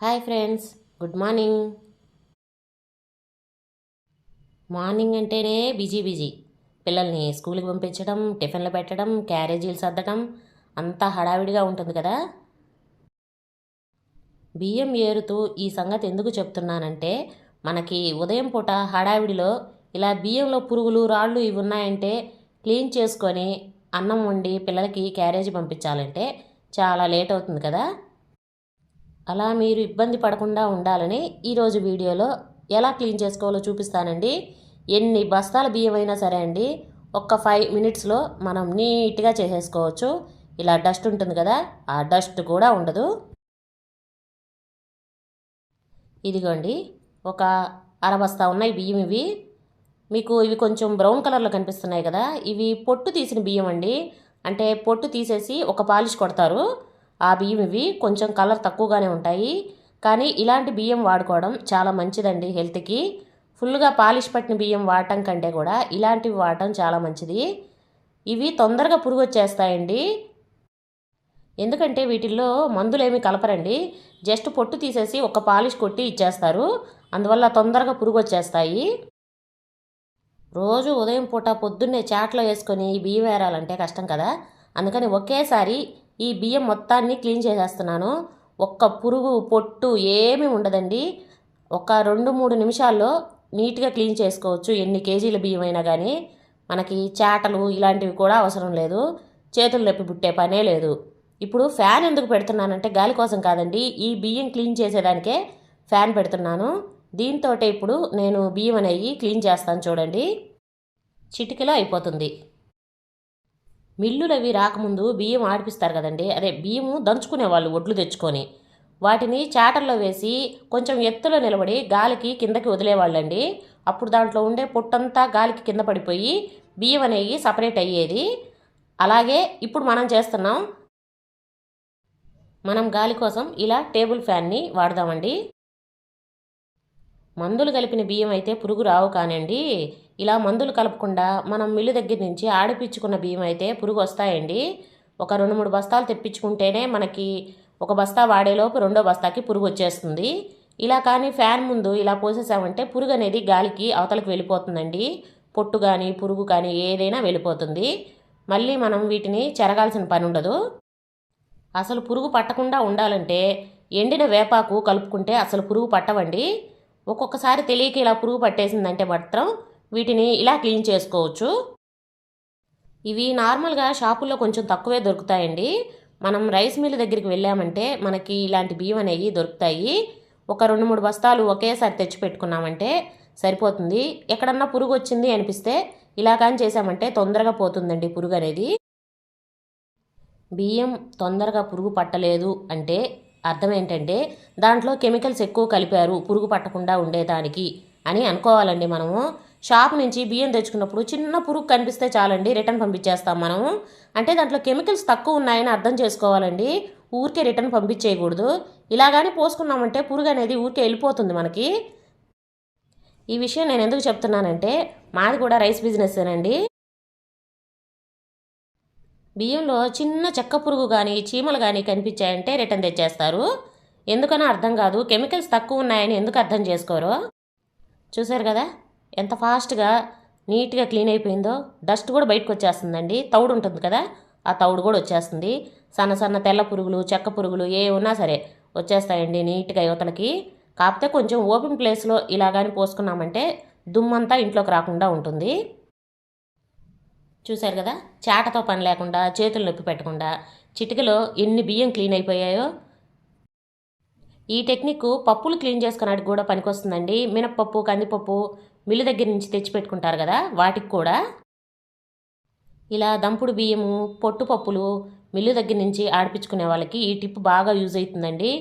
Hi friends, good morning. Morning అంటేనే busy. పిల్లల్ని స్కూల్కి పంపించడం, టిఫిన్లు పెట్టడం, క్యారేజీలు సర్దడం అంతా హడావిడిగా ఉంటుంది కదా. బియ్యం ఏరుతూ ఈ సంగతి ఎందుకు చెప్తున్నానంటే, మనకి ఉదయం పూట హడావిడిలో ఇలా బియ్యంలో పురుగులు రాళ్ళు ఇవి ఉన్నాయంటే క్లీన్ చేసుకొని అన్నం వండి పిల్లలకి క్యారేజీ పంపించాలంటే చాలా లేట్ అవుతుంది కదా. అలా మీరు ఇబ్బంది పడకుండా ఉండాలని ఈరోజు వీడియోలో ఎలా క్లీన్ చేసుకోవాలో చూపిస్తానండి. ఎన్ని బస్తాల బియ్యం అయినా సరే అండి, ఒక్క 5 మినిట్స్లో మనం నీట్గా చేసేసుకోవచ్చు. ఇలా డస్ట్ ఉంటుంది కదా, ఆ డస్ట్ కూడా ఉండదు. ఇదిగోండి, ఒక అరబస్తా ఉన్నాయి బియ్యం. మీకు ఇవి కొంచెం బ్రౌన్ కలర్లో కనిపిస్తున్నాయి కదా, ఇవి పొట్టు తీసిన బియ్యం అండి. అంటే పొట్టు తీసేసి ఒక పాలిష్ కొడతారు. ఆ బియ్యం కొంచెం కలర్ తక్కువగానే ఉంటాయి. కానీ ఇలాంటి బియ్యం వాడుకోవడం చాలా మంచిదండి హెల్త్కి. ఫుల్గా పాలిష్ పట్టిన బియ్యం వాడటం కంటే కూడా ఇలాంటివి వాడటం చాలా మంచిది. ఇవి తొందరగా పురుగు వచ్చేస్తాయండి. ఎందుకంటే వీటిల్లో మందులేమీ కలపరండి. జస్ట్ పొట్టు తీసేసి ఒక పాలిష్ కొట్టి ఇచ్చేస్తారు. అందువల్ల తొందరగా పురుగు వచ్చేస్తాయి. రోజు ఉదయం పూట పొద్దున్నే చాట్లో వేసుకొని బియ్యం వేరాలంటే కష్టం కదా. అందుకని ఒకేసారి ఈ బియ్యం మొత్తాన్ని క్లీన్ చేసేస్తున్నాను. ఒక్క పురుగు పొట్టు ఏమీ ఉండదండి. ఒక 2-3 నిమిషాల్లో నీట్గా క్లీన్ చేసుకోవచ్చు. ఎన్ని కేజీల బియ్యం అయినా కానీ మనకి చాటలు ఇలాంటివి కూడా అవసరం లేదు. చేతులు నొప్పి పుట్టే పనే లేదు. ఇప్పుడు ఫ్యాన్ ఎందుకు పెడుతున్నానంటే గాలి కోసం కాదండి, ఈ బియ్యం క్లీన్ చేసేదానికే ఫ్యాన్ పెడుతున్నాను. దీంతో ఇప్పుడు నేను బియ్యం అనేవి క్లీన్ చేస్తాను చూడండి. చిటికలో అయిపోతుంది. మిల్లులు అవి రాకముందు బియ్యం ఆడిపిస్తారు కదండి, అదే బియ్యము దంచుకునేవాళ్ళు ఒడ్లు తెచ్చుకొని వాటిని చాటల్లో వేసి కొంచెం ఎత్తులో నిలబడి గాలికి కిందకి వదిలేవాళ్ళండి. అప్పుడు దాంట్లో ఉండే పొట్టంతా గాలికి కింద పడిపోయి బియ్యం అనేవి సపరేట్ అయ్యేది. అలాగే ఇప్పుడు మనం చేస్తున్నాం. మనం గాలి కోసం ఇలా టేబుల్ ఫ్యాన్ని వాడదామండి. మందులు కలిపిన బియ్యం అయితే పురుగు రావు కానండి, ఇలా మందులు కలపకుండా మనం మిల్లు దగ్గర నుంచి ఆడిపించుకున్న బియ్యం అయితే పురుగు వస్తాయండి. ఒక 2-3 బస్తాలు తెప్పించుకుంటేనే మనకి ఒక బస్తా వాడేలోపు రెండో బస్తాకి పురుగు వచ్చేస్తుంది. ఇలా కానీ ఫ్యాన్ ముందు ఇలా పోసేసామంటే పురుగు అనేది గాలికి అవతలకు వెళ్ళిపోతుందండి. పొట్టు కానీ పురుగు కానీ ఏదైనా వెళ్ళిపోతుంది. మళ్ళీ మనం వీటిని చెరగాల్సిన పని ఉండదు. అసలు పురుగు పట్టకుండా ఉండాలంటే ఎండిన వేపాకు కలుపుకుంటే అసలు పురుగు పట్టవండి. ఒక్కొక్కసారి తెలియక ఇలా పురుగు పట్టేసిందంటే మాత్రం వీటిని ఇలా క్లీన్ చేసుకోవచ్చు. ఇవి నార్మల్గా షాపుల్లో కొంచెం తక్కువే దొరుకుతాయండి. మనం రైస్ మిల్ దగ్గరికి వెళ్ళామంటే మనకి ఇలాంటి బియ్యం అనేవి దొరుకుతాయి. ఒక 2-3 బస్తాలు ఒకేసారి తెచ్చి పెట్టుకున్నామంటే సరిపోతుంది. ఎక్కడన్నా పురుగు వచ్చింది అనిపిస్తే ఇలా కానీ చేసామంటే తొందరగా పోతుందండి పురుగు అనేది. బియ్యం తొందరగా పురుగు పట్టలేదు అంటే అర్థం ఏంటంటే దాంట్లో కెమికల్స్ ఎక్కువ కలిపారు పురుగు పట్టకుండా ఉండేదానికి అని అనుకోవాలండి. మనము షాప్ నుంచి బియ్యం తెచ్చుకున్నప్పుడు చిన్న పురుగు కనిపిస్తే చాలండి, రిటర్న్ పంపించేస్తాం మనము. అంటే దాంట్లో కెమికల్స్ తక్కువ ఉన్నాయని అర్థం చేసుకోవాలండి. ఊరికే రిటర్న్ పంపించేయకూడదు. ఇలాగానే పోసుకున్నామంటే పురుగు అనేది ఊరికే వెళ్ళిపోతుంది మనకి. ఈ విషయం నేను ఎందుకు చెప్తున్నానంటే మాది కూడా రైస్ బిజినెస్సేనండి. బియ్యంలో చిన్న చెక్క పురుగు కానీ చీమలు కానీ కనిపించాయంటే రిటర్న్ తెచ్చేస్తారు. ఎందుకనో అర్థం కాదు, కెమికల్స్ తక్కువ ఉన్నాయని ఎందుకు అర్థం చేసుకోరో. చూసారు కదా ఎంత ఫాస్ట్గా నీట్గా క్లీన్ అయిపోయిందో. డస్ట్ కూడా బయటకు వచ్చేస్తుందండి. తౌడు ఉంటుంది కదా, ఆ తౌడు కూడా వచ్చేస్తుంది. సన్న తెల్ల పురుగులు చెక్క పురుగులు ఏ ఉన్నా సరే వచ్చేస్తాయండి నీట్గా యువతలకి. కాకపోతే కొంచెం ఓపెన్ ప్లేస్లో ఇలా కానీ పోసుకున్నామంటే దుమ్మంతా ఇంట్లోకి రాకుండా ఉంటుంది. చూశారు కదా, చాటతో పని లేకుండా చేతులు నొప్పి పెట్టకుండా చిటికలో ఎన్ని బియ్యం క్లీన్ అయిపోయాయో. ఈ టెక్నిక్ పప్పులు క్లీన్ చేసుకున్నట్టు కూడా పనికొస్తుందండి. మినప్పప్పు కందిపప్పు మిల్లు దగ్గర నుంచి తెచ్చి పెట్టుకుంటారు కదా, వాటికి కూడా ఇలా దంపుడు బియ్యము పొట్టు పప్పులు మిల్లు దగ్గర నుంచి ఆడిపించుకునే వాళ్ళకి ఈ టిప్ బాగా యూజ్ అవుతుందండి.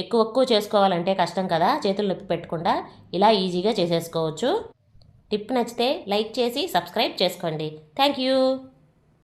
ఎక్కువ చేసుకోవాలంటే కష్టం కదా, చేతులు నొప్పి పెట్టకుండా ఇలా ఈజీగా చేసేసుకోవచ్చు. టిప్ నచ్చితే లైక్ చేసి సబ్స్క్రైబ్ చేసుకోండి. Thank you.